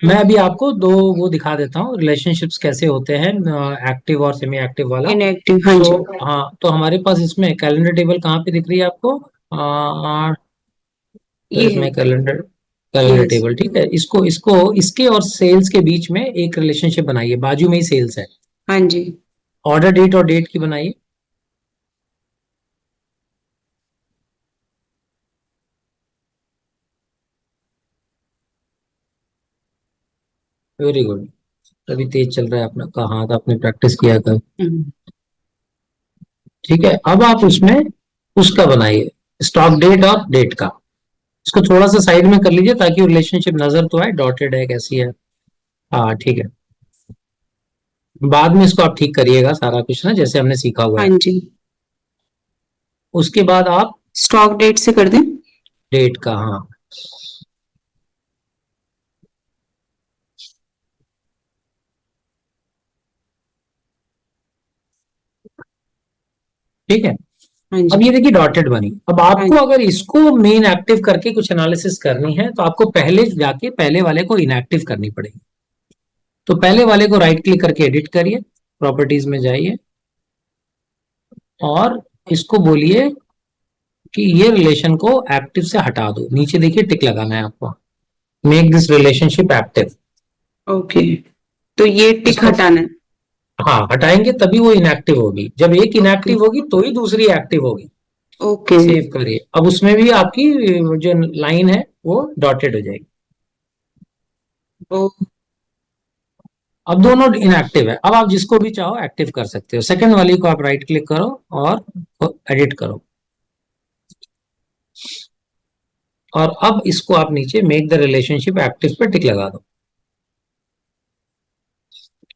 मैं अभी आपको दो वो दिखा देता हूँ रिलेशनशिप्स कैसे होते हैं, एक्टिव और सेमी एक्टिव वाला। इनएक्टिव, हाँ सो जी। हाँ, तो हमारे पास इसमें कैलेंडर टेबल कहाँ पे दिख रही है आपको? आ, तो ये है। इसमें कैलेंडर कैलेंडर सेल्स। टेबल, ठीक है। इसको इसको इसके और सेल्स के बीच में एक रिलेशनशिप बनाइए, बाजू में ही सेल्स है। हाँ जी। ऑर्डर डेट और डेट की बनाइए। Very good. अभी तेज चल रहा है अपना, कहाँ था आपने प्रैक्टिस किया था? हम्म। ठीक है, अब आप उसमें उसका बनाइए, स्टॉक डेट और डेट का। इसको थोड़ा सा साइड में कर लीजिए ताकि रिलेशनशिप नजर तो आए, डॉटेड है कैसी है। हाँ ठीक है, बाद में इसको आप ठीक करिएगा सारा कुछ ना, जैसे हमने सीखा हुआ हाँ है। जी। उसके बाद आप स्टॉक डेट से कर दें। डेट का, हाँ ठीक है। हाँ अब जी। ये देखिए डॉटेड बनी। अब हाँ आपको जी। अगर इसको मेन एक्टिव करके कुछ एनालिसिस करनी है तो आपको पहले जाके पहले वाले को इनएक्टिव करनी पड़ेगी। तो पहले वाले को राइट क्लिक करके एडिट करिए, प्रॉपर्टीज में जाइए और इसको बोलिए कि ये रिलेशन को एक्टिव से हटा दो। नीचे देखिए टिक लगाना है आपको, make this relationship active. Okay, तो ये टिक इसको हटाना है। हाँ हटाएंगे तभी वो इनएक्टिव होगी, जब एक ओके। इनएक्टिव होगी तो ही दूसरी एक्टिव होगी। ओके। सेव करिए, अब उसमें भी आपकी जो लाइन है वो डॉटेड हो जाएगी। ओ। अब दोनों इनएक्टिव है, अब आप जिसको भी चाहो एक्टिव कर सकते हो। सेकंड वाली को आप राइट क्लिक करो और एडिट करो, और अब इसको आप नीचे मेक द रिलेशनशिप एक्टिव पे टिक लगा दो।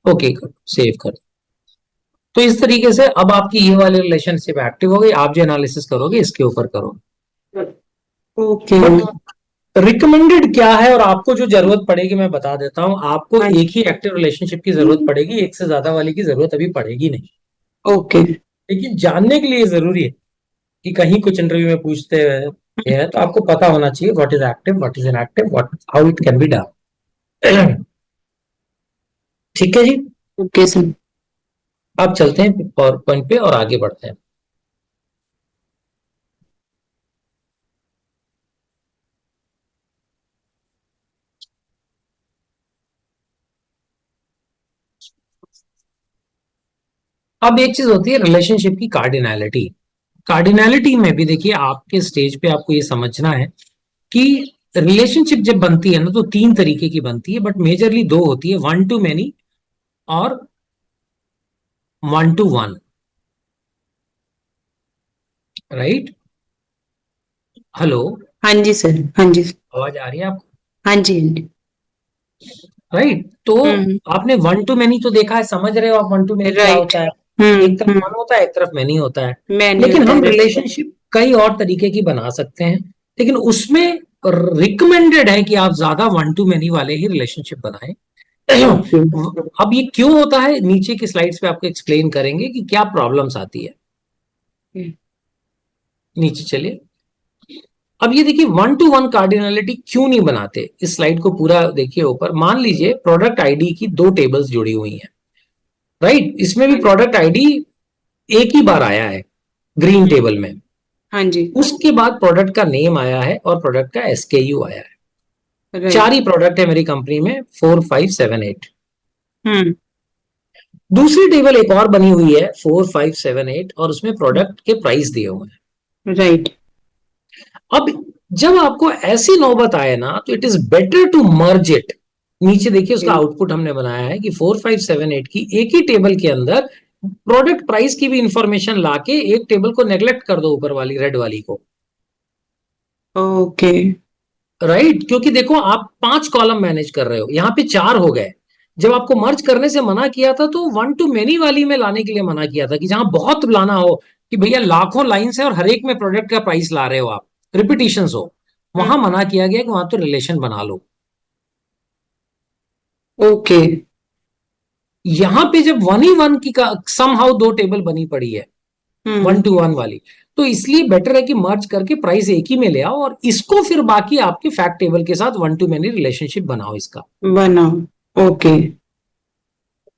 ओके करो, सेव करो। तो इस तरीके से अब आपकी ये वाली रिलेशनशिप एक्टिव हो गई। आप जो एनालिसिस करोगे इसके ऊपर करो। ओके। बट रिकमेंडेड क्या है और आपको जो जरूरत पड़ेगी मैं बता देता हूं। आपको हाँ एक ही एक्टिव रिलेशनशिप की जरूरत जी। पड़ेगी, एक से ज्यादा वाली की जरूरत अभी पड़ेगी नहीं। ओके। लेकिन जानने के लिए जरूरी है कि कहीं कुछ इंटरव्यू में पूछते हैं तो आपको पता होना चाहिए what is active, what is inactive, what how it can be done. ठीक है जी। Okay sir. अब चलते हैं पावर पॉइंट पे और आगे बढ़ते हैं। अब एक चीज होती है रिलेशनशिप की कार्डिनैलिटी। कार्डिनैलिटी में भी देखिए आपके स्टेज पे आपको ये समझना है कि रिलेशनशिप जब बनती है ना तो तीन तरीके की बनती है, बट मेजरली दो होती है, वन टू मैनी और one two one. Right? Hello? हाँ जी सर। हाँ जी। आवाज आ रही है आपको? हाँ जी। हाँ जी। राइट, तो हम्म। आपने वन टू मैनी तो देखा है, समझ रहे हो आप वन टू मैनी क्या राइट। होता है? एक तरफ हम्म। वन होता है, एक तरफ मैनी होता है। मैं नहीं लेकिन होता है, हम राइट। रिलेशनशिप कई और तरीके की बना सकते हैं, लेकिन उसमें रिकमेंडेड है कि आप ज्यादा वन टू मैनी वाले ही रिलेशनशिप बनाएं। ओके। अब ये क्यों होता है नीचे की स्लाइड्स पे आपको एक्सप्लेन करेंगे कि क्या प्रॉब्लम्स आती है। नीचे चलिए। अब ये देखिए वन टू वन कार्डिनलिटी क्यों नहीं बनाते, इस स्लाइड को पूरा देखिए। ऊपर मान लीजिए प्रोडक्ट आईडी की दो टेबल्स जुड़ी हुई हैं। राइट, इसमें भी हाँ जी। प्रोडक्ट आईडी एक ही बार आया है ग्रीन टेबल में। हाँ जी। उसके बाद प्रोडक्ट का नेम आया है और प्रोडक्ट का एसकेयू आया है। चार राइट। ही प्रोडक्ट है मेरी कंपनी में, 4 5 7 8। हम्म। दूसरी टेबल एक और बनी हुई है 4 5 7 8, और उसमें प्रोडक्ट के प्राइस दिए हुए हैं। राइट। अब जब आपको ऐसी नौबत आए ना तो it is better to merge it. नीचे देखिए उसका आउटपुट हमने बनाया है कि 4 5 7 8 की एक ही टेबल के अंदर प्रोडक्ट प्राइस की भी इंफॉर्मेशन लाके एक टेबल को नेग्लेक्ट कर दो, ऊपर वाली रेड वाली को। ओके। राइट, क्योंकि देखो आप 5 कॉलम मैनेज कर रहे हो, यहाँ पे 4 हो गए। जब आपको मर्ज करने से मना किया था तो वन टू मेनी वाली में लाने के लिए मना किया था, कि जहां बहुत लाना हो, कि भैया लाखों लाइंस है और हर एक में प्रोडक्ट का प्राइस ला रहे हो आप, रिपीटिशन हो, वहां मना किया गया कि वहां तो रिलेशन बना लो। ओके। यहां पे जब वन ही वन की का सम हाउ दो टेबल बनी पड़ी है, वन हम्म। टू वन वाली, तो इसलिए बेटर है कि मर्ज करके प्राइस एक ही में ले आओ और इसको फिर बाकी आपके फैक्ट टेबल के साथ वन टू मैनी रिलेशनशिप बनाओ इसका। बनाओ। ओके।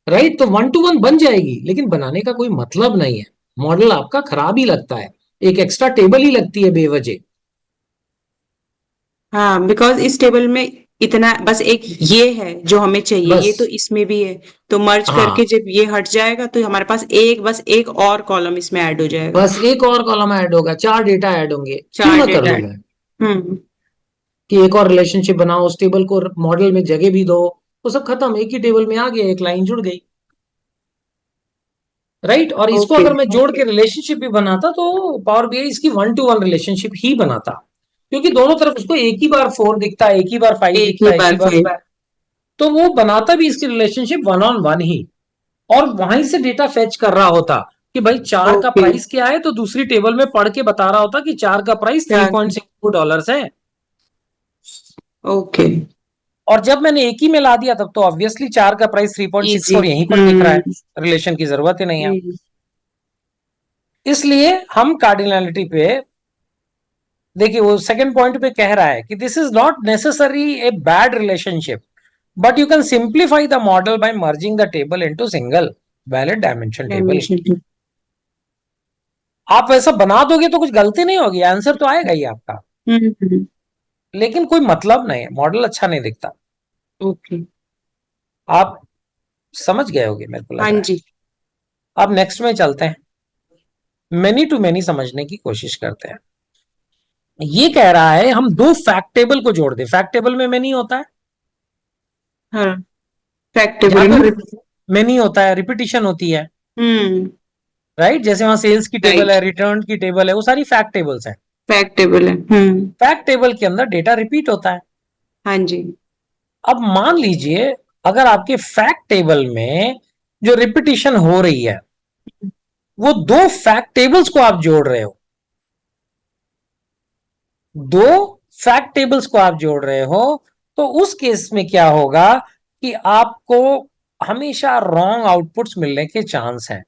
राइट, तो वन टू वन बन जाएगी, लेकिन बनाने का कोई मतलब नहीं है। मॉडल आपका खराब ही लगता है, एक एक्स्ट्रा टेबल ही लगती है बेवजह। हाँ, बिकॉज इस टेबल में इतना बस एक ये है जो हमें चाहिए, ये तो बस, इसमें भी है। तो मर्ज हाँ, करके जब ये हट जाएगा तो हमारे पास बस एक और कॉलम इसमें ऐड हो जाएगा। बस एक और कॉलम ऐड होगा, चार डेटा ऐड होंगे, क्यों चार ना कर डेटा लूं ऐड। मैं हम्म। कि एक और रिलेशनशिप बनाओ, उस टेबल को मॉडल में जगह भी दो, वो सब खत्म, एक ही टेबल में आ गया, एक लाइन जुड़ गई। राइट, और इसको ओके। अगर मैं जोड़ के रिलेशनशिप भी बनाता तो पावर बीआई इसकी वन टू वन रिलेशनशिप ही बनाता, क्योंकि दोनों तरफ उसको एक ही बार 4 दिखता है, एक ही बार 5 एक ही दिखता है, एक ही बार बार 5। 5, तो वो बनाता भी इसकी रिलेशनशिप वन ऑन वन ही, और वहीं से डेटा फेच कर रहा होता कि भाई चार का ओके। प्राइस क्या है, तो दूसरी टेबल में पढ़ के बता रहा होता कि चार का प्राइस चार। 3.62 है। ओके। और जब मैंने एक ही में ला दिया तब तो ऑब्वियसली चार का प्राइस 3.64 इजी। यहीं पर दिख रहा है, रिलेशन की जरूरत ही नहीं है। हम्म। इसलिए हम कार्डिनलिटी पे देखिए, वो सेकंड पॉइंट पे कह रहा है कि this is not necessary a bad relationship, but you can simplify the model by merging the table into single valid dimension table. Dimension. आप वैसा बना दोगे तो कुछ गलती नहीं होगी, आंसर तो आएगा ही आपका, हम्म। लेकिन कोई मतलब नहीं है, मॉडल अच्छा नहीं दिखता। ओके। आप समझ गए होगे मेरे को हाँ लग रहा है। जी। अब नेक्स्ट में चलते हैं, मेनी टू मेनी समझने की कोशिश करते हैं। ये कह रहा है हम दो फैक्ट टेबल को जोड़ दें, फैक्ट टेबल में मेनी होता है, हाँ, जहां फैक्टेबल में। पर मेनी होता है, रिपीटिशन होती है। हम्म। राइट, जैसे वहां सेल्स की टेबल राइट। है, रिटर्न की टेबल है, वो सारी फैक्ट टेबल्स हैं। फैक्टेबल है। फैक्ट टेबल के अंदर डेटा रिपीट होता है। हाँ जी। अब मान लीजिए, अगर आपके फैक्ट टेबल में जो रिपीटिशन हो रही है, वो दो फैक्ट टेबल्स को आप जोड़ रहे हो, दो फैक्ट टेबल्स को आप जोड़ रहे हो, तो उस केस में क्या होगा कि आपको हमेशा रॉन्ग आउटपुट्स मिलने के चांस हैं।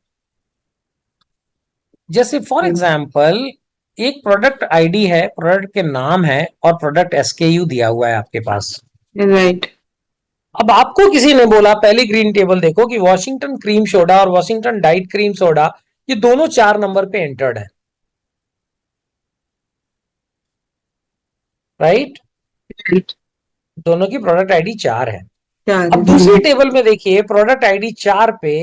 जैसे फॉर एग्जाम्पल, एक प्रोडक्ट आईडी है, प्रोडक्ट के नाम है, और प्रोडक्ट एसकेयू दिया हुआ है आपके पास। राइट। अब आपको किसी ने बोला पहली ग्रीन टेबल देखो कि वॉशिंगटन क्रीम सोडा और वॉशिंगटन डाइट क्रीम सोडा, ये दोनों 4 नंबर पे एंटर्ड है। Right, right. दोनों की प्रोडक्ट आईडी 4 है। चार। अब दूसरी टेबल में देखिए, प्रोडक्ट आईडी 4 पे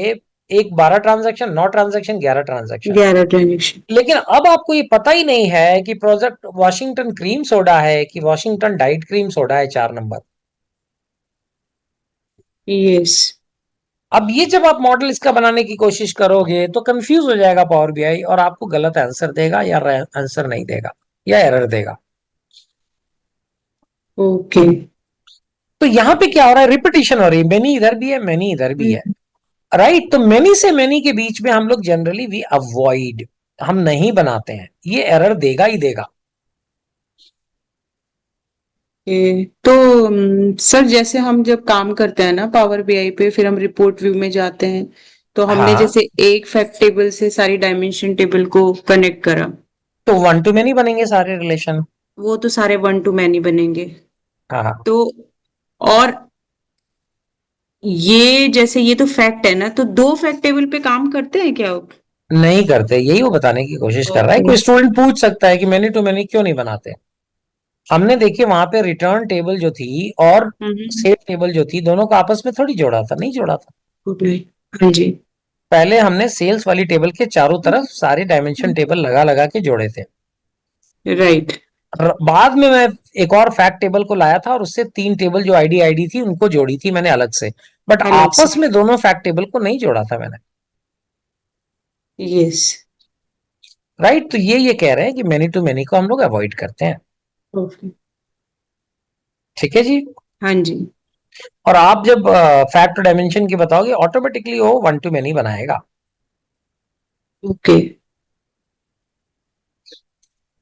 एक 12 ट्रांजैक्शन, 9 ट्रांजैक्शन, 11 ट्रांजैक्शन, 11 ट्रांजेक्शन। लेकिन अब आपको ये पता ही नहीं है कि प्रोडक्ट वॉशिंगटन क्रीम सोडा है कि वॉशिंगटन डाइट क्रीम सोडा है 4 नंबर। यस। अब ये जब आप मॉडल इसका बनाने की कोशिश करोगे तो कंफ्यूज हो जाएगा पावर बीआई, और आपको गलत आंसर देगा या आंसर नहीं देगा या एरर देगा। ओके। तो यहां पे क्या हो रहा है, रिपीटिशन हो रही है, मेनी इधर भी है, मेनी इधर भी है। राइट, तो मेनी से मेनी के बीच में हम लोग जनरली वी अवॉइड, हम नहीं बनाते हैं, ये एरर देगा ही देगा। तो सर, जैसे हम जब काम करते हैं ना पावर बीआई पे, फिर हम रिपोर्ट व्यू में जाते हैं, तो हमने हाँ, जैसे एक फैक्ट टेबल से सारी डायमेंशन टेबल को कनेक्ट करा, तो वन टू मेनी बनेंगे सारे रिलेशन। वो तो सारे वन टू मैनी बनेंगे। हाँ, हाँ। तो और ये जैसे ये तो फैक्ट है ना, तो दो फैक्ट टेबल पे काम करते हैं क्या? नहीं करते, यही वो बताने की कोशिश कर रहा है। ओके। कोई स्टूडेंट पूछ सकता है कि मेनी टू मेनी क्यों नहीं बनाते। हमने देखिए वहां पे रिटर्न टेबल जो थी और हम्म। सेल टेबल जो थी, दोनों को आपस में थोड़ी जोड़ा था, नहीं जोड़ा था। ओके। हाँ जी। पहले हमने सेल्स वाली टेबल के चारों तरफ सारे डायमेंशन टेबल लगा लगा के जोड़े थे। राइट। बाद में मैं एक और फैक्ट टेबल को लाया था और उससे 3 टेबल जो आईडी आईडी थी उनको जोड़ी थी मैंने अलग से, बट अलग से। आपस में दोनों फैक्ट टेबल को नहीं जोड़ा था मैंने। यस। राइट, तो ये कह रहे हैं कि मेनी टू मेनी को हम लोग अवॉइड करते हैं। ओके। ठीक है जी। हाँ जी। और आप जब फैक्ट डायमेंशन की बताओगे, ऑटोमेटिकली वो वन टू मेनी बनाएगा, ओके।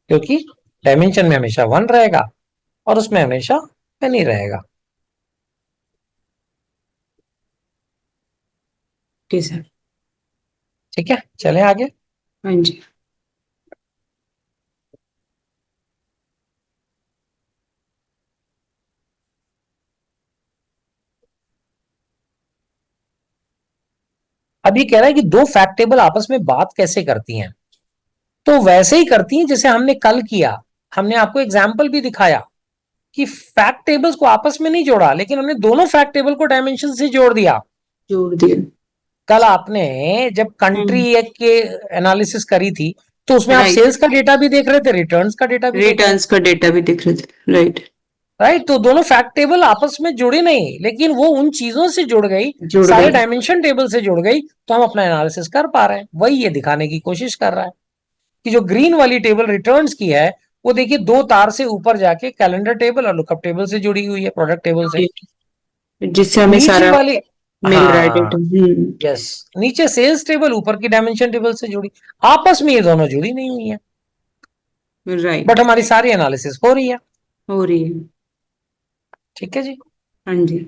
क्योंकि डायमेंशन में हमेशा 1 रहेगा और उसमें हमेशा मेनी रहेगा। Okay sir. ठीक है, चले आगे। हाँ जी। अब ये कह रहा है कि दो फैक्ट टेबल आपस में बात कैसे करती हैं, तो वैसे ही करती हैं जैसे हमने कल किया। हमने आपको एग्जाम्पल भी दिखाया कि फैक्ट टेबल्स को आपस में नहीं जोड़ा, लेकिन हमने दोनों फैक्ट टेबल को डायमेंशन से जोड़ दिया। जोड़ दिया। कल आपने जब कंट्री के एनालिसिस करी थी, तो उसमें आप राइट। सेल्स का डेटा भी देख रहे थे, रिटर्न्स का डेटा भी देख रहे रिटर्न्स का डेटा भी दिख रहे थे। राइट। थे। राइट, तो दोनों फैक्ट टेबल आपस में जुड़े नहीं, लेकिन वो उन चीजों से जुड़ गई, जुड़ सारे गई। डायमेंशन टेबल से जुड़ गई, तो हम अपना एनालिसिस कर पा रहे हैं। वही ये दिखाने की कोशिश कर रहा है कि जो ग्रीन वाली टेबल रिटर्न्स की है, वो देखिए दो तार से ऊपर जाके कैलेंडर टेबल और लुकअप टेबल से जुड़ी हुई है, प्रोडक्ट टेबल से। जिससे हमें नीचे सारा वाली, मिल रहा है हाँ, डेटा। यस, नीचे सेल्स टेबल, ऊपर की डायमेंशन टेबल से जुड़ी। आपस में ये दोनों जुड़ी नहीं हुई है, बट राइट। हमारी सारी एनालिसिस हो रही है। हो रही है। ठीक है जी, हाँ जी।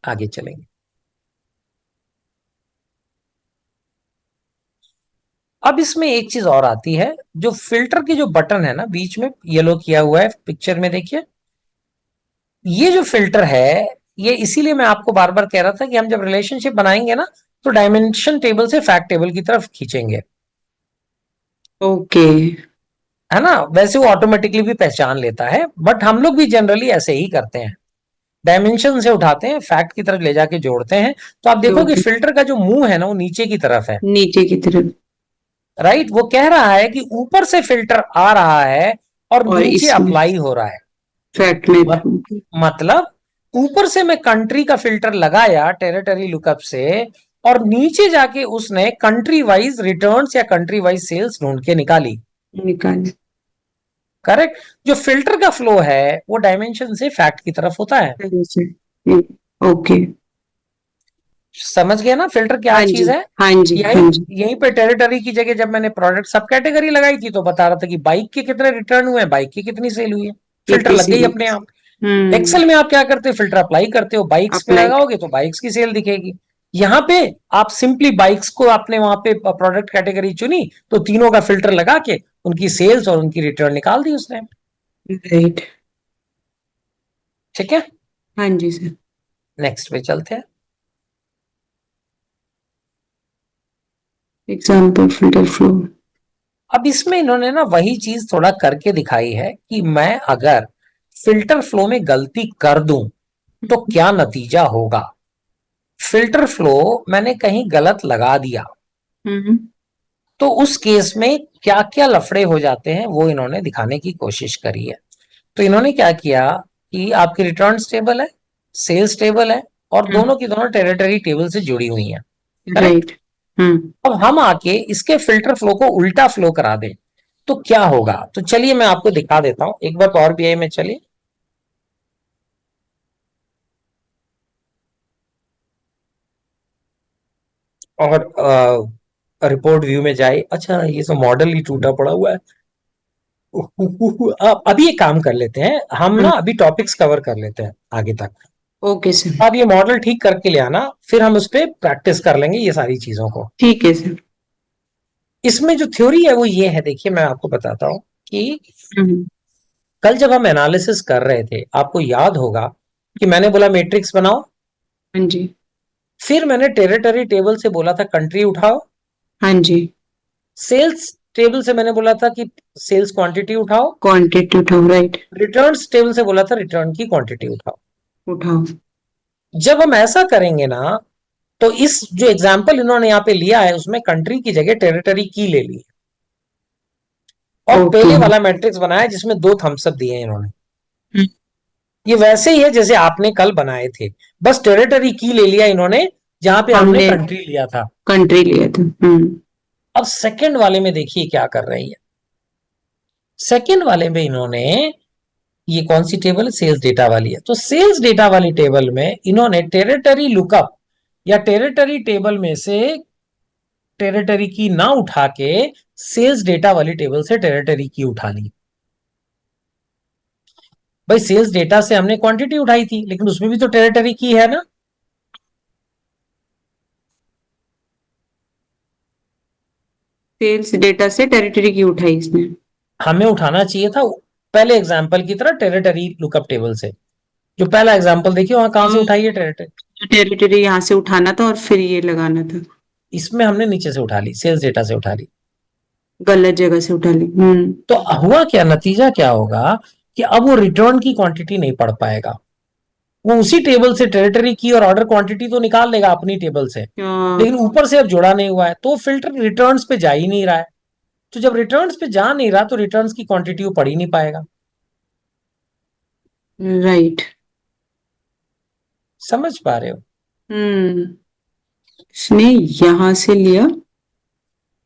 आगे चलेंगे। अब इसमें एक चीज और आती है, जो फिल्टर की जो बटन है ना बीच में येलो किया हुआ है पिक्चर में, देखिए ये जो फिल्टर है, ये इसीलिए मैं आपको बार बार कह रहा था कि हम जब रिलेशनशिप बनाएंगे ना, तो डायमेंशन टेबल से फैक्ट टेबल की तरफ खींचेंगे, ओके। है ना। वैसे वो ऑटोमेटिकली भी पहचान लेता है, बट हम लोग भी जनरली ऐसे ही करते हैं, डायमेंशन से उठाते हैं, फैक्ट की तरफ ले जाके जोड़ते हैं। तो आप देखो जोड़ कि दी। फिल्टर का जो मुंह है ना, वो नीचे की तरफ है। नीचे की तरफ। राइट, वो कह रहा है कि ऊपर से फिल्टर आ रहा है और और नीचे इसमें अप्लाई हो रहा है। फैक्ट में। मत, मतलब ऊपर से मैं कंट्री का फिल्टर लगाया टेरिटरी लुकअप से, और नीचे जाके उसने कंट्री वाइज रिटर्न्स या कंट्री वाइज सेल्स ढूंढ के निकाली। निकाले। करेक्ट, जो फिल्टर का फ्लो है वो डायमेंशन से फैक्ट की तरफ होता है। जैसे। ओके। समझ गया ना फिल्टर क्या हाँ जी। चीज है। हाँ जी। यहीं हाँ जी। यहीं पे टेरिटरी की जगह जब मैंने प्रोडक्ट सब कैटेगरी लगाई थी, तो बता रहा था कि बाइक के कितने रिटर्न हुए, बाइक की कितनी सेल हुई है। फिल्टर कितनी लग सी। गई अपने आप। हम्म। एक्सेल में आप क्या करते हो, फिल्टर अप्लाई करते हो, बाइक्स पे अप्लाई। लगाओगे तो बाइक्स की सेल दिखेगी। यहाँ पे आप सिंपली बाइक्स को आपने वहां पे प्रोडक्ट कैटेगरी चुनी, तो तीनों का फिल्टर लगा के उनकी सेल्स और उनकी रिटर्न निकाल दी उसने। राइट। ठीक है, हाँ जी सर। नेक्स्ट पे चलते हैं। Example filter flow. अब इसमें इन्होंने ना वही चीज थोड़ा करके दिखाई है कि मैं अगर फिल्टर फ्लो में गलती कर दूं तो क्या नतीजा होगा। फिल्टर फ्लो मैंने कहीं गलत लगा दिया, हम्म। तो उस केस में क्या क्या लफड़े हो जाते हैं वो इन्होंने दिखाने की कोशिश करी है। तो इन्होंने क्या किया कि आपकी रिटर्न टेबल है, सेल्स टेबल है, और दोनों की दोनों टेरिटरी टेबल से जुड़ी हुई हैं। करेक्ट। राइट। हम्म। अब हम आके इसके फिल्टर फ्लो को उल्टा फ्लो करा दें तो क्या होगा, तो चलिए मैं आपको दिखा देता हूं। एक बार पावर बीआई में चलिए, और रिपोर्ट व्यू में जाए। अच्छा, ये तो मॉडल ही टूटा पड़ा हुआ है। अभी एक काम कर लेते हैं हम ना, अभी टॉपिक्स कवर कर लेते हैं आगे तक। Okay sir. आप ये मॉडल ठीक करके ले आना, फिर हम उस पर प्रैक्टिस कर लेंगे ये सारी चीजों को। ठीक है सर। इसमें जो थ्योरी है वो ये है, देखिए मैं आपको बताता हूं कि हम्म। कल जब हम एनालिसिस कर रहे थे, आपको याद होगा कि मैंने बोला मैट्रिक्स बनाओ, हाँ जी। फिर मैंने टेरिटरी टेबल से बोला था कंट्री उठाओ, हाँ जी। सेल्स टेबल से मैंने बोला था कि सेल्स क्वांटिटी उठाओ, क्वांटिटी उठाओ। राइट। रिटर्न्स टेबल से बोला था रिटर्न की क्वांटिटी उठाओ। उठाओ। जब हम ऐसा करेंगे ना, तो इस जो एग्जाम्पल इन्होंने यहाँ पे लिया है उसमें कंट्री की जगह टेरिटरी की ले ली, और ओके। पहले वाला मैट्रिक्स बनाया जिसमें दो थम्स अप दिए इन्होंने। हम्म। ये वैसे ही है जैसे आपने कल बनाए थे, बस टेरिटरी की ले लिया इन्होंने जहां पे हमने हमने कंट्री लिया था। कंट्री लिया था। अब सेकंड वाले में देखिए क्या कर रही है। सेकंड वाले में इन्होंने, ये कौन सी टेबल है, सेल्स डेटा वाली है, तो सेल्स डेटा वाली टेबल में इन्होंने टेरिटरी लुकअप या टेरिटरी टेबल में से टेरिटरी की ना उठा के सेल्स डेटा वाली टेबल से टेरिटरी की उठा ली। भाई सेल्स डेटा से हमने क्वांटिटी उठाई थी, लेकिन उसमें भी तो टेरिटरी की है ना। सेल्स डेटा से टेरिटरी की उठाई इसने। हमें उठाना चाहिए था पहले एग्जाम्पल की तरह टेरिटरी लुकअप टेबल से। जो पहला एग्जाम्पल देखिए वहां कहां से हम उठाई है टेरिटरी। टेरिटरी यहाँ से उठाना था और फिर ये लगाना था। इसमें हमने नीचे से उठा ली, सेल्स डेटा से उठा ली। गलत जगह से उठा ली। तो हुआ क्या, नतीजा क्या होगा कि अब वो रिटर्न की क्वांटिटी नहीं पढ़ पाएगा। वो उसी टेबल से टेरिटरी की और ऑर्डर क्वांटिटी तो निकाल लेगा अपनी टेबल से, हाँ। लेकिन ऊपर से अब जुड़ा नहीं हुआ है, तो फिल्टर रिटर्न्स पे जा ही नहीं रहा है। तो जब रिटर्न्स पे जा नहीं रहा तो रिटर्न्स की क्वांटिटी वो पढ़ ही नहीं पाएगा। राइट। समझ पा रहे हो? इसने यहां से लिया।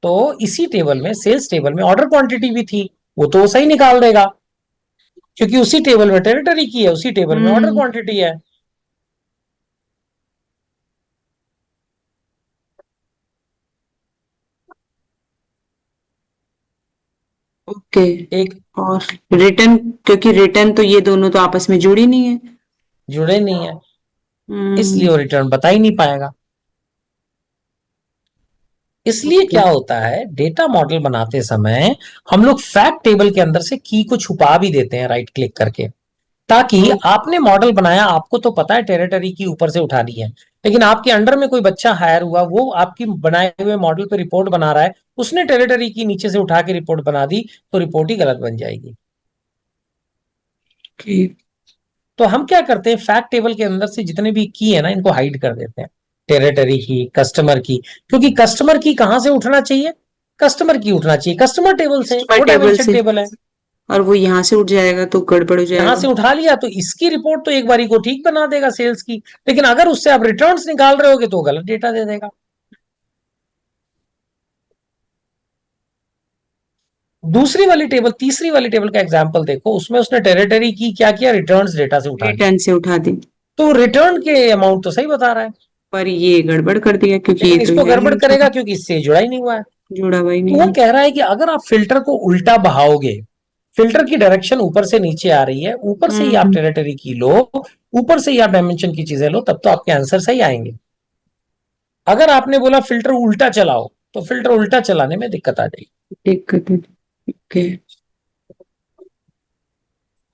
तो इसी टेबल में, सेल्स टेबल में ऑर्डर क्वांटिटी भी थी, वो तो सही निकाल देगा, क्योंकि उसी टेबल में टेरिटरी की है, उसी टेबल में ऑर्डर हम्म। क्वांटिटी है। ओके। एक और रिटर्न, क्योंकि रिटर्न तो ये दोनों तो आपस में जुड़ी नहीं है। जुड़े नहीं है, हम्म। इसलिए वो रिटर्न बता ही नहीं पाएगा। इसलिए ओके। क्या होता है, डेटा मॉडल बनाते समय हम लोग फैक्ट टेबल के अंदर से की को छुपा भी देते हैं राइट क्लिक करके, ताकि आपने मॉडल बनाया, आपको तो पता है टेरिटरी की ऊपर से उठानी है, लेकिन आपके अंडर में कोई बच्चा हायर हुआ, वो आपकी बनाए हुए मॉडल पे रिपोर्ट बना रहा है, उसने टेरिटरी की नीचे से उठा के रिपोर्ट बना दी, तो रिपोर्ट ही गलत बन जाएगी। ओके। तो हम क्या करते हैं, फैक्ट टेबल के अंदर से जितने भी की है ना, इनको हाइड कर देते हैं। टेरिटरी की, कस्टमर की, क्योंकि कस्टमर की कहां से उठना चाहिए, कस्टमर की उठना चाहिए कस्टमर टेबल से, कस्टमर वो टेबल डायमेंशन से। टेबल है। और वो यहाँ से उठ जाएगा तो गड़बड़ हो यहां जाएगा। से उठा लिया तो इसकी रिपोर्ट तो एक बारी को ठीक बना देगा सेल्स की, लेकिन अगर उससे आप रिटर्न्स निकाल रहे होगे तो गलत डेटा दे देगा। दूसरी वाली टेबल, तीसरी वाली टेबल का एग्जांपल देखो, उसमें उसने टेरिटरी की क्या किया, रिटर्न्स डेटा से उठा ली, रिटर्न से उठा दी। तो रिटर्न के अमाउंट तो सही बता रहा है, पर ये गड़बड़ कर दिया क्योंकि ये लेकिन तो इसको है ही गड़बड़ नहीं, करेगा क्योंकि इससे जुड़ा ही नहीं हुआ है। जुड़ा हुआ ही तो नहीं वो है। कह रहा है कि अगर आप फिल्टर को उल्टा बहाओगे, फिल्टर की डायरेक्शन ऊपर से नीचे आ रही है, ऊपर से ही आप हम्म। टेरिटरी की लो, ऊपर से ही आप डायमेंशन की चीजें लो, तब तो आपके आंसर सही आएंगे। अगर आपने बोला फिल्टर उल्टा चलाओ, तो फिल्टर उल्टा चलाने में दिक्कत आ जाएगी। दिक्कत है। ओके।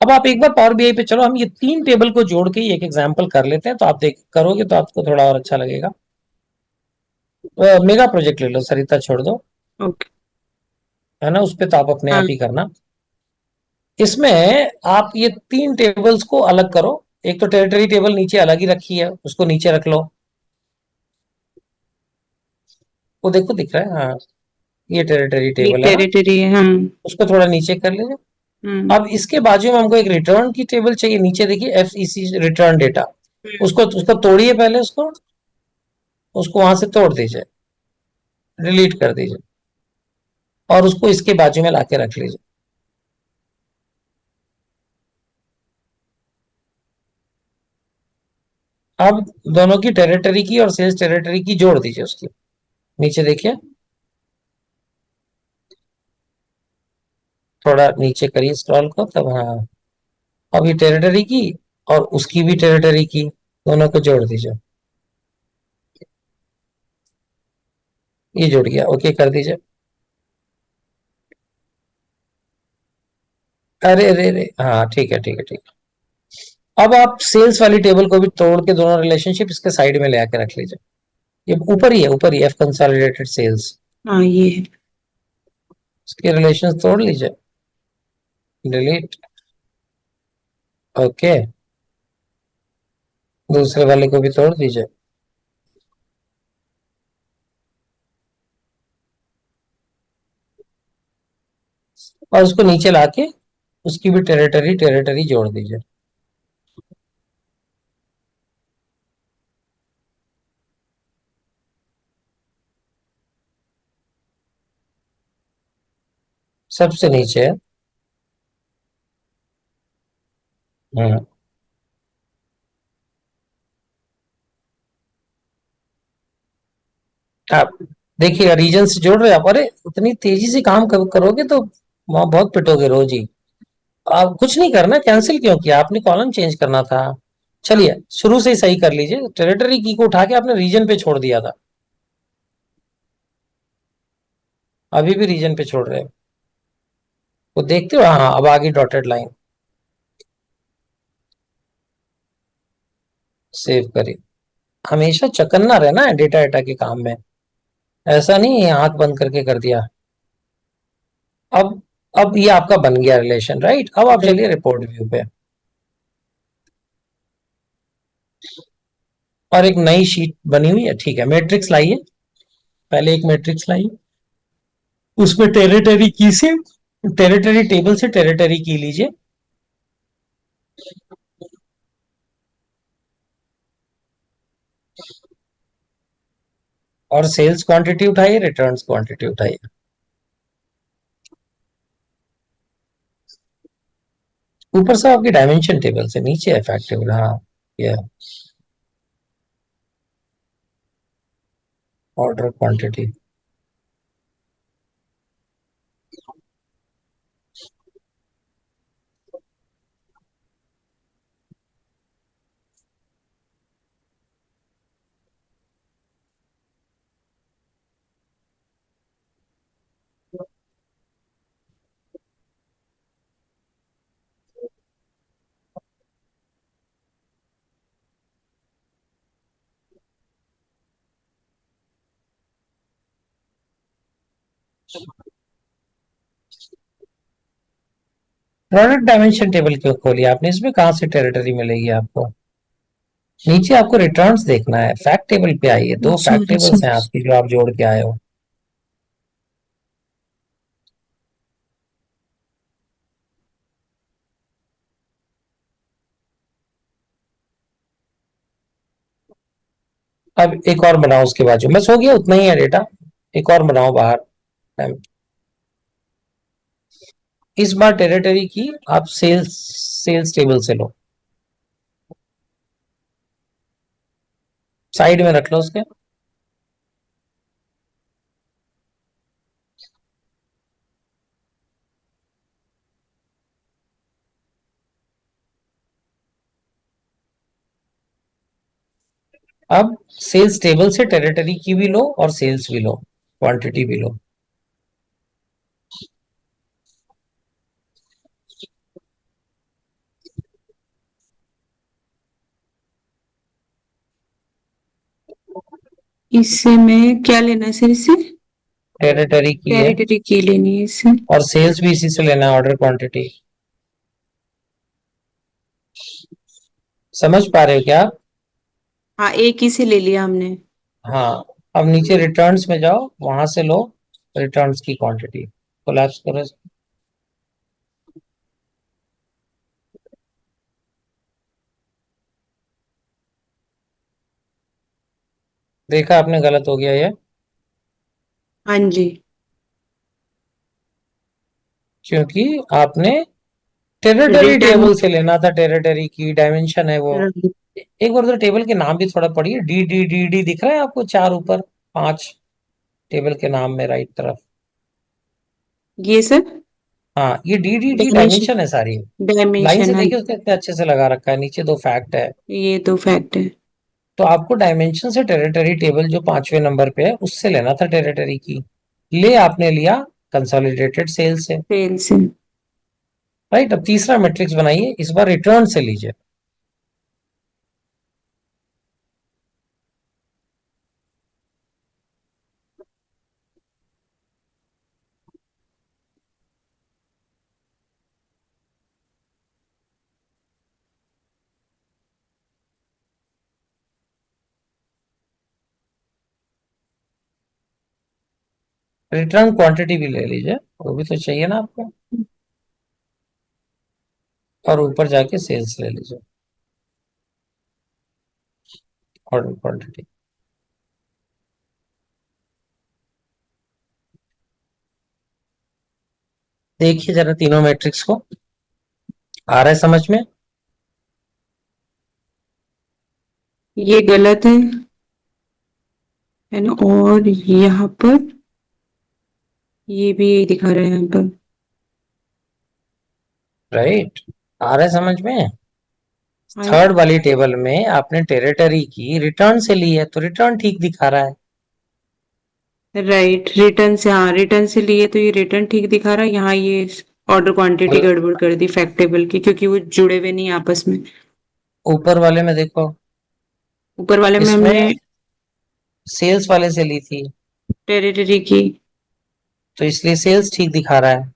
अब आप एक बार पावर बीआई पे चलो, हम ये तीन टेबल को जोड़ के एक एग्जांपल कर लेते हैं, तो आप देख करोगे तो आपको थोड़ा और अच्छा लगेगा। मेगा प्रोजेक्ट ले लो, सरिता छोड़ दो, ओके। है ना, उस पे तो आप अपने आप हाँ। ही करना। इसमें आप ये तीन टेबल्स को अलग करो। एक तो टेरिटरी टेबल नीचे अलग ही रखी है, उसको नीचे रख लो। वो देखो दिख रहा है, हाँ, ये टेरिटरी ये टेबल है ना, टेरिटरी है। उसको थोड़ा नीचे कर लीजिए। हम्म। अब इसके बाजू में हमको एक रिटर्न की टेबल चाहिए, नीचे देखिए एफईसी रिटर्न डेटा, उसको उसको तोड़िए पहले, उसको उसको वहां से तोड़ दीजिए, डिलीट कर दीजिए, और उसको इसके बाजू में लाके रख लीजिए। अब दोनों की टेरिटरी की और सेल्स टेरिटरी की जोड़ दीजिए उसकी, नीचे देखिए, थोड़ा नीचे करिए स्क्रॉल को, तब हाँ, अब ये टेरिटरी की और उसकी भी टेरिटरी की, दोनों को जोड़ दीजिए। ये जुड़ गया, ओके कर दीजिए। अरे अरे अरे, हाँ ठीक है ठीक है ठीक है। अब आप सेल्स वाली टेबल को भी तोड़ के दोनों रिलेशनशिप इसके साइड में ले आके रख लीजिए। ये ऊपर ही है, ऊपर ही, एफ कंसोलिडेटेड सेल्स, हाँ ये है। इसके रिलेशन तोड़ लीजिए, डिलीट, ओके, दूसरे वाले को भी तोड़ दीजिए। और उसको नीचे लाके उसकी भी टेरिटरी टेरिटरी जोड़ दीजिए। सबसे नीचे है। हम्म। आप देखिएगा रीजन से जोड़ रहे हैं आप, अरे इतनी तेजी से काम करोगे तो वहां बहुत पिटोगे रोज ही। आप कुछ नहीं करना, कैंसिल क्यों किया आपने, कॉलम चेंज करना था। चलिए शुरू से ही सही कर लीजिए, टेरिटरी की को उठा के आपने रीजन पे छोड़ दिया था, अभी भी रीजन पे छोड़ रहे हो, वो देखते हो, हाँ अब आगे डॉटेड लाइन, सेव करिए। हमेशा चकन्ना रहना है डेटा डेटा के काम में। ऐसा नहीं है आंख बंद करके कर दिया। अब ये आपका बन गया रिलेशन, राइट? अब आप चलिए रिपोर्ट व्यू पे, और एक नई शीट बनी हुई है, ठीक है। मैट्रिक्स लाइए, पहले एक मैट्रिक्स लाइए, उसमें टेरिटरी की से, टेरिटरी टेबल से टेरिटरी की लीजिए, और सेल्स क्वांटिटी उठाइए, रिटर्न्स क्वांटिटी उठाइए। ऊपर से आपकी डायमेंशन टेबल से, नीचे है फैक्ट टेबल, हाँ ये order quantity. Product dimension table क्यों खोली आपने? इसमें कहां से टेरिटरी मिलेगी आपको? नीचे आपको रिटर्न्स देखना है, फैक्ट टेबल पे आइए, दो फैक्ट टेबल्स हैं आपकी जो आप जोड़ के आए हो। अब एक और बनाओ उसके बाजू, बस हो गया, उतना ही है डेटा। एक और बनाओ बाहर। इस बार टेरिटरी की आप सेल्स टेबल से लो, साइड में रख लो उसके। अब सेल्स टेबल से टेरिटरी की भी लो और सेल्स भी लो, क्वांटिटी भी लो। इससे मैं क्या लेना है सर? इससे टेरिटरी की है, टेरिटरी की लेनी है इससे। और सेल्स भी इसी से लेना है, ऑर्डर क्वांटिटी। समझ पा रहे हो क्या? हाँ, एक ही से ले लिया हमने। हाँ। अब नीचे रिटर्न्स में जाओ, वहां से लो रिटर्न्स की क्वांटिटी, कोलैप्स करो। देखा आपने, गलत हो गया ये, हाँ जी। क्योंकि आपने टेरिटरी रिटर्न। टेबल से लेना था, टेरिटरी की डायमेंशन है वो। एक बार तो टेबल के नाम भी थोड़ा पढ़िए, डी डी डी डी दिख रहा है आपको? चार ऊपर, पांच टेबल के नाम में राइट तरफ। ये सर हाँ, ये D D D dimension. Dimension है सारी। लाइन से डायमेंशन, हाँ देखिए, जी। उसने इतने अच्छे से लगा रखा है, नीचे दो फैक्ट है। ये तो फैक्ट है। तो आपको डायमेंशन से टेरिटरी टेबल जो 5वें नंबर पे है उससे लेना था टेरिटरी की, ले आपने लिया कंसोलिडेटेड सेल से, फेल से। राइट? अब तीसरा मैट्रिक्स बनाइए, इस बार रिटर्न से लीजिए। रिटर्न क्वांटिटी भी ले लीजिए, वो भी तो चाहिए ना आपको। और ऊपर जाके सेल्स ले लीजिए, ऑर्डर क्वांटिटी। देखिए जरा तीनों मैट्रिक्स को, आ रहा है समझ में? ये गलत है ना? और यहाँ पर ये भी यही दिखा रहा है यहाँ पर। राइट, आ रहा है समझ में? हाँ। थर्ड वाली टेबल में आपने टेरिटरी की रिटर्न से ली है, तो रिटर्न ठीक दिखा रहा है। राइट, रिटर्न से, हाँ रिटर्न से लिए तो ये रिटर्न ठीक दिखा रहा है। यहाँ ये ऑर्डर क्वांटिटी गड़बड़ कर दी फैक्ट टेबल की, क्योंकि वो जुड़े हुए नहीं आपस में। ऊपर वाले में देखो, ऊपर वाले में हमने। इसमें सेल्स वाले से ली थी, टेरिटरी की। तो इसलिए सेल्स ठीक दिखा रहा है।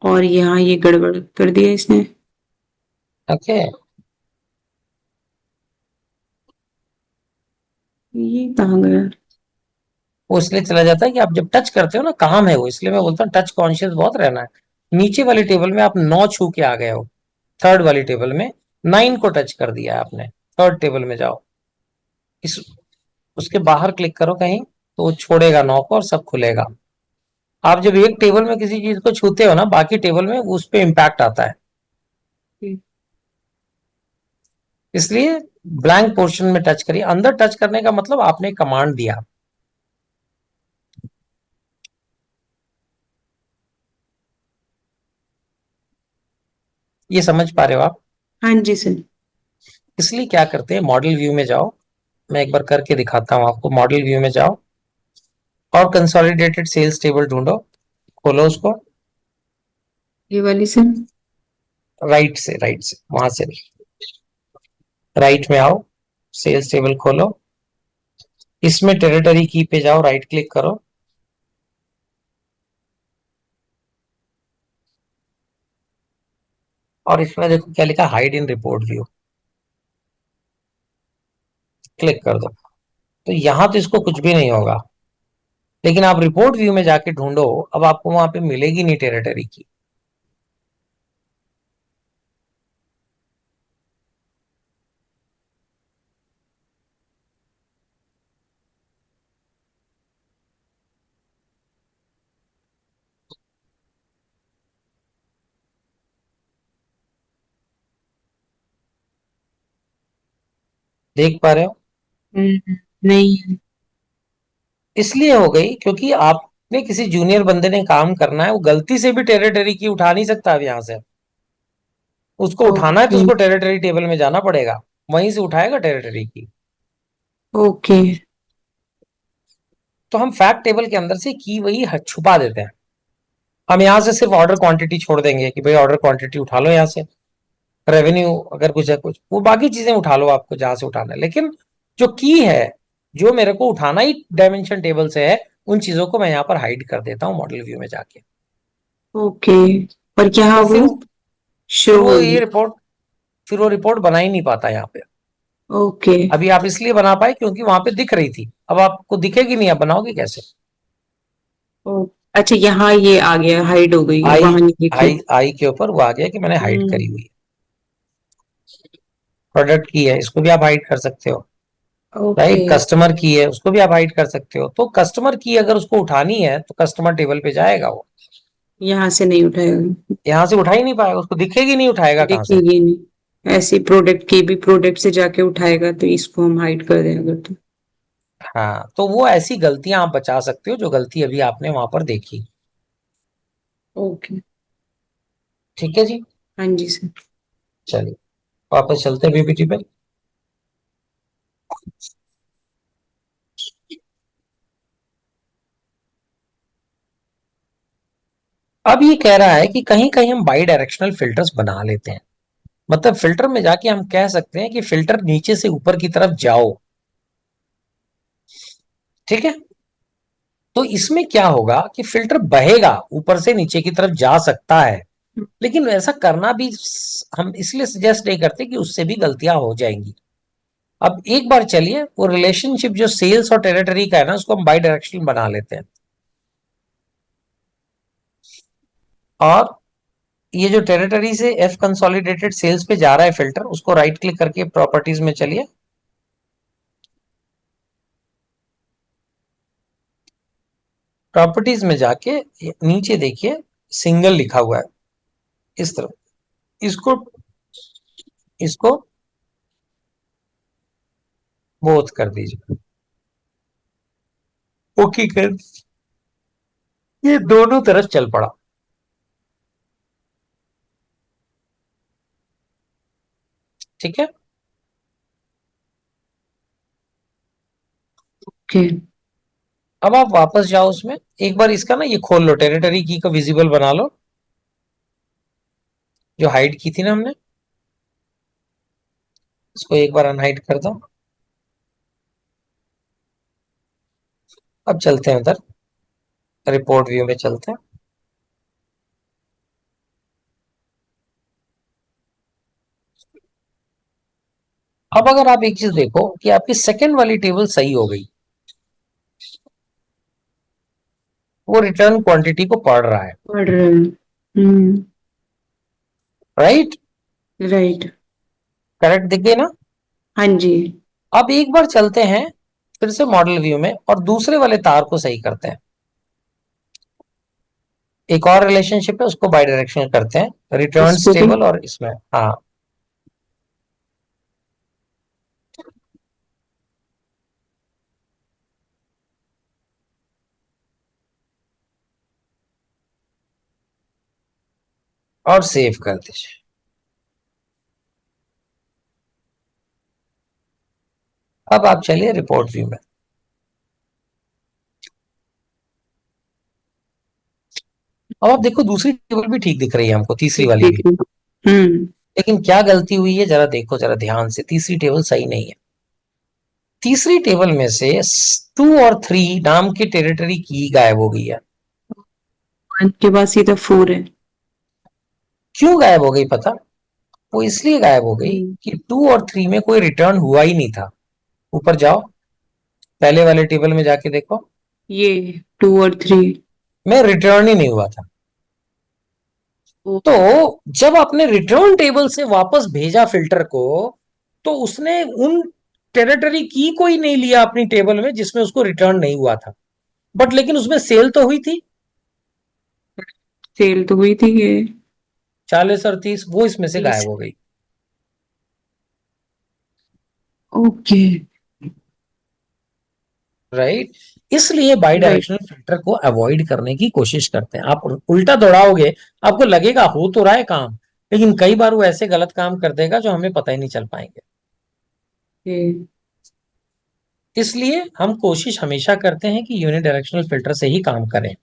और यहाँ ये गड़बड़ कर दिया इसने। ओके। ये कहाँ गया? वो इसलिए चला जाता है कि आप जब टच करते हो ना, काम है वो, इसलिए मैं बोलता हूँ टच कॉन्शियस बहुत रहना है। नीचे वाली टेबल में आप 9 छू के आ गए हो, थर्ड वाली टेबल में 9 को टच कर दिया है आपने। थर्ड टेबल में जाओ, इस उसके बाहर क्लिक करो कहीं, तो वो छोड़ेगा 9 को और सब खुलेगा। आप जब एक टेबल में किसी चीज को छूते हो ना, बाकी टेबल में उस पर इम्पैक्ट आता है। इसलिए ब्लैंक पोर्शन में टच करिए। अंदर टच करने का मतलब आपने कमांड दिया। ये समझ पा रहे हो आप? हाँ जी सर। इसलिए क्या करते हैं, मॉडल व्यू में जाओ, मैं एक बार करके दिखाता हूं आपको। मॉडल व्यू में जाओ और कंसोलिडेटेड सेल्स टेबल ढूंढो, खोलो उसको। ये वाली सर। राइट से वहां से राइट में आओ, सेल्स टेबल खोलो, इसमें टेरिटरी की पे जाओ, राइट क्लिक करो, और इसमें देखो क्या लिखा, हाइड इन रिपोर्ट व्यू, क्लिक कर दो। तो यहां तो इसको कुछ भी नहीं होगा, लेकिन आप रिपोर्ट व्यू में जाके ढूंढो, अब आपको वहां पे मिलेगी नहीं टेरिटरी की। देख पा रहे हो? नहीं। इसलिए हो गई क्योंकि आपने किसी जूनियर बंदे ने काम करना है, वो गलती से भी टेरिटरी की उठा नहीं सकता अब यहां से। उसको उठाना है तो ओके। उसको टेरिटरी टेबल में जाना पड़ेगा, वहीं से उठाएगा टेरिटरी की। ओके। तो हम फैक्ट टेबल के अंदर से की वही छुपा देते हैं। हम यहाँ से सिर्फ ऑर्डर क्वांटिटी छोड़ देंगे कि भाई ऑर्डर क्वांटिटी उठा लो यहाँ से, रेवेन्यू अगर कुछ है कुछ, वो बाकी चीजें उठा लो आपको जहां से उठाना है। लेकिन जो की है, जो मेरे को उठाना ही डायमेंशन टेबल से है, उन चीजों को मैं यहाँ पर हाइड कर देता हूँ मॉडल व्यू में जाके। ओके। और क्या तो वो फिर शो वो ये होगी? रिपोर्ट फिर वो रिपोर्ट बना ही नहीं पाता यहाँ पे। ओके। अभी आप इसलिए बना पाए क्योंकि वहां पे दिख रही थी, अब आपको दिखेगी नहीं, आप बनाओगे कैसे? ओ, अच्छा यहाँ ये आ गया, हाइड हो गई, आई वहां नहीं दिखी। आई के ऊपर वो आ गया कि मैंने हाइड हम्म। करी हुई है। प्रोडक्ट की है, इसको भी आप हाइड कर सकते हो। ओके। राइट, कस्टमर की है, उसको भी आप हाइड कर सकते हो। तो कस्टमर की अगर उसको उठानी है तो कस्टमर टेबल पे जाएगा वो, यहाँ से नहीं उठाएगा। यहाँ से उठा ही नहीं पाएगा, उसको दिखेगी नहीं, उठाएगा कहाँ से? दिखेगी नहीं। ऐसे प्रोडक्ट की भी प्रोडक्ट से जाके उठाएगा, तो इसको हम हाइड कर दें अगर तो। हाँ, तो वो ऐसी गलतियां आप बचा सकते हो जो गलती अभी आपने वहां पर देखी। ओके। ठीक है जी। हाँ जी सर। चलिए वापस चलते हैं पीपीटी पे। अब ये कह रहा है कि कहीं कहीं हम बाई डायरेक्शनल फिल्टर्स बना लेते हैं। मतलब फिल्टर में जाके हम कह सकते हैं कि फिल्टर नीचे से ऊपर की तरफ जाओ। ठीक है, तो इसमें क्या होगा कि फिल्टर बहेगा, ऊपर से नीचे की तरफ जा सकता है, लेकिन वैसा करना भी हम इसलिए सजेस्ट नहीं करते कि उससे भी गलतियां हो जाएंगी। अब एक बार चलिए वो रिलेशनशिप जो सेल्स और टेरिटरी का है ना, उसको हम बाई डायरेक्शनल बना लेते हैं। और ये जो टेरिटरी से एफ कंसोलिडेटेड सेल्स पे जा रहा है फिल्टर, उसको राइट क्लिक करके प्रॉपर्टीज में चलिए, प्रॉपर्टीज में जाके नीचे देखिए सिंगल लिखा हुआ है इस तरफ, इसको इसको बोथ कर दीजिए। ओके कर, ये दोनों तरफ चल पड़ा। ठीक है, ओके। अब आप वापस जाओ उसमें, एक बार इसका ना ये खोल लो, टेरिटरी की को विजिबल बना लो, जो हाइड की थी ना हमने, इसको एक बार अनहाइड कर दो। अब चलते हैं उधर, रिपोर्ट व्यू में चलते हैं। अब अगर आप एक चीज देखो कि आपकी सेकंड वाली टेबल सही हो गई, वो रिटर्न क्वांटिटी को पढ़ रहा है, पढ़ रहे हैं। राइट? राइट। करेक्ट दिख गई ना? हाँ जी। अब एक बार चलते हैं फिर से मॉडल व्यू में और दूसरे वाले तार को सही करते हैं। एक और रिलेशनशिप है, उसको बाई डायरेक्शनल करते हैं, रिटर्न इसको भी। टेबल और इसमें। हाँ, और सेव कर दीजिए। अब आप चलिए रिपोर्ट व्यू में। अब आप देखो दूसरी टेबल भी ठीक दिख रही है हमको, तीसरी ठीक वाली ठीक भी। ठीक। हम्म। लेकिन क्या गलती हुई है जरा देखो, जरा ध्यान से, तीसरी टेबल सही नहीं है। तीसरी टेबल में से 2 और 3 नाम की टेरिटरी की गायब हो गई है। 1 के बाद सीधा 4 है। क्यों गायब हो गई पता? वो इसलिए गायब हो गई हम्म। कि 2 और 3 में कोई रिटर्न हुआ ही नहीं था। ऊपर जाओ, पहले वाले टेबल में जाके देखो, ये 2 और 3। में रिटर्न ही नहीं हुआ था। तो जब आपने रिटर्न टेबल से वापस भेजा फिल्टर को, तो उसने उन टेरिटरी की कोई नहीं लिया अपनी टेबल में जिसमें उसको रिटर्न नहीं हुआ था, बट लेकिन उसमें सेल तो हुई थी। सेल तो हुई थी ये। 40 और 30 वो इसमें से 30। गायब हो गई, ओके। राइट? इसलिए बाई राइट। डायरेक्शनल फिल्टर को अवॉइड करने की कोशिश करते हैं। आप उल्टा दौड़ाओगे, आपको लगेगा हो तो रहा है काम, लेकिन कई बार वो ऐसे गलत काम कर देगा जो हमें पता ही नहीं चल पाएंगे। इसलिए हम कोशिश हमेशा करते हैं कि यूनिडायरेक्शनल फिल्टर से ही काम करें,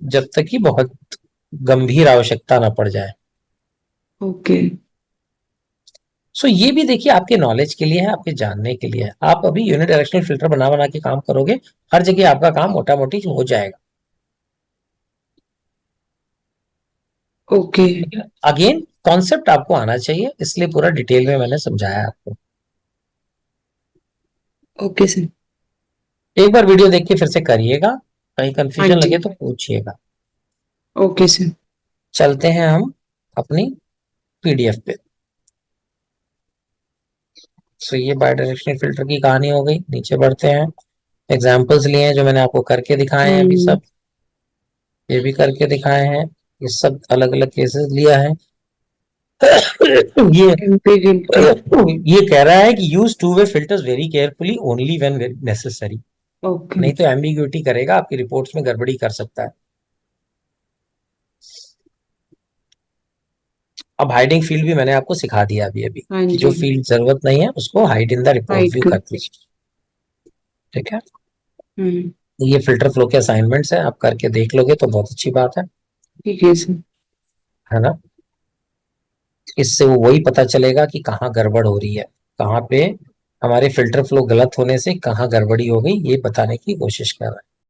जब तक कि बहुत गंभीर आवश्यकता ना पड़ जाए। ओके। सो ये भी देखिए आपके नॉलेज के लिए है, आपके जानने के लिए है। आप अभी यूनिडायरेक्शनल फिल्टर बना बना के काम करोगे, हर जगह आपका काम मोटा मोटी हो जाएगा। ओके। लेकिन अगेन कॉन्सेप्ट आपको आना चाहिए, इसलिए पूरा डिटेल में मैंने समझाया आपको। Okay sir. एक बार वीडियो देख के फिर से करिएगा, कहीं हाँ कंफ्यूजन जी। लगे तो पूछिएगा। Okay sir. चलते हैं हम अपनी पीडीएफ पे। सो ये बाय डायरेक्शनल फिल्टर की कहानी हो गई। नीचे बढ़ते हैं, एग्जाम्पल्स लिए हैं जो मैंने आपको करके दिखाए हैं अभी हम्म। सब, ये भी करके दिखाए हैं, ये सब अलग अलग केसेस लिया है। ये एम्पिरिकल। ये कह रहा है कि use two way filters very carefully only when necessary, okay. नहीं तो एम्बिग्यूटी करेगा, आपकी रिपोर्ट्स में गड़बड़ी कर सकता है। अब हाइडिंग फील्ड भी मैंने आपको सिखा दिया अभी अभी, हाँ कि जो जी। फील्ड जरूरत नहीं है उसको hide in the report height view कर। कर दीजिए। ठीक है, हम्म। ये फिल्टर फ्लो के असाइनमेंट्स है, आप करके देख लोगे तो बहुत अच्छी बात ठीक है सर। है ना? इससे वो वही पता चलेगा कि कहाँ गड़बड़ हो रही है, कहाँ पे हमारे फिल्टर फ्लो गलत होने से कहाँ गड़बड़ी हो गई, ये बताने की कोशिश कर रहा है।